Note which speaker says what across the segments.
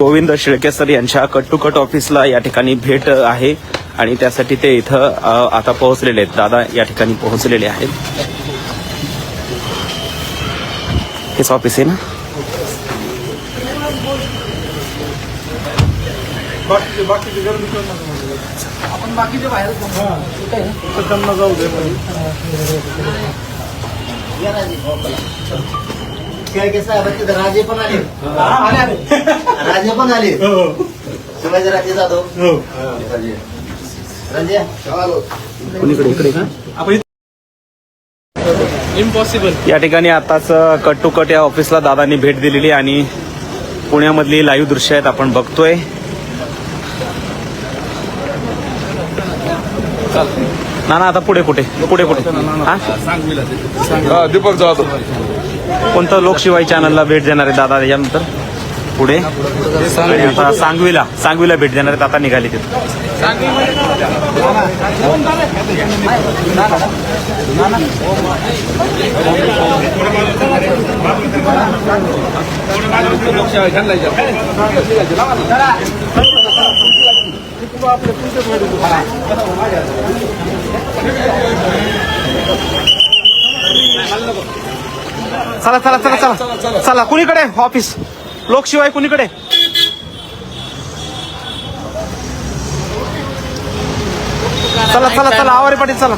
Speaker 1: गोविंद शिळकेसर यांच्या cut to cut ऑफिसला या ठिकाणी भेट आहे आणि त्यासाठी ते इथं आता पोहोचलेले आहेत. दादा या ठिकाणी पोहोचलेले आहेत. हेच ऑफिस आहे ना.
Speaker 2: आपण बाकीचे बाहेर त्यांना जाऊ दे. राजे पण आले. राजे पण आले. शिवाजी राजे जाधव.
Speaker 1: कुणीकडे इकडे का
Speaker 2: इम्पॉसिबल.
Speaker 1: या ठिकाणी आताच कट टू कट या ऑफिसला दादांनी भेट दिलेली आणि पुण्यामधली लाईव्ह दृश्य आहेत आपण बघतोय. ना आता पुढे कुठे पुढे
Speaker 2: दीपक जाधव.
Speaker 1: कोणतं लोकशिवाय चॅनलला भेट देणार आहे दादा यानंतर पुढे आणि आता सांगवीला भेट देणार आहेत. आता निघाले तिथे. चला चला चला चला चला कुणीकडे ऑफिस लोकशिवाय कुणीकडे. चला चला चला आवारे पाटील चला.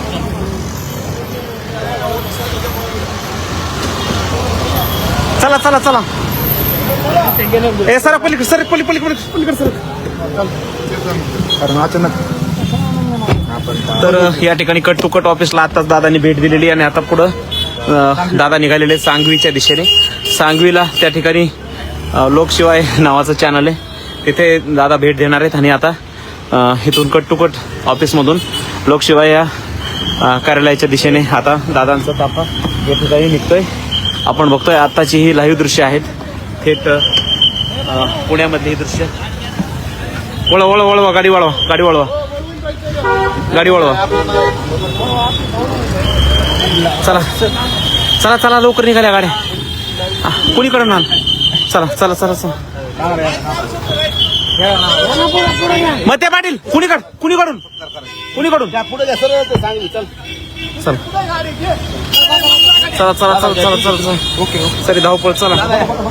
Speaker 1: चला चला चला ए सर पलीकडे सर पलीकडे सर. तर या ठिकाणी कट टू कट ऑफिसला आताच दादांनी भेट दिलेली आणि आता पुढं दादा निघालेले सांगवीच्या दिशेने. सांगवीला त्या ठिकाणी लोकशिवाय नावाचं चॅनल आहे तिथे दादा भेट देणार आहेत आणि आता इथून कट टू कट ऑफिसमधून लोकशिवाय या कार्यालयाच्या दिशेने आता दादांचा ताफा या ठिकाणी निघतोय. आपण बघतोय आत्ताची ही लाईव्ह दृश्य आहेत थेट पुण्यामधली ही दृश्य. वळवा गाडी वळवा. चला चला चला लवकर निघाल्या गाड्या. कुणीकडे ना चला चला चला चला. मते पाटील कुणीकडून चला चला चला चला चला चला. ओके सरी धावपळ चला.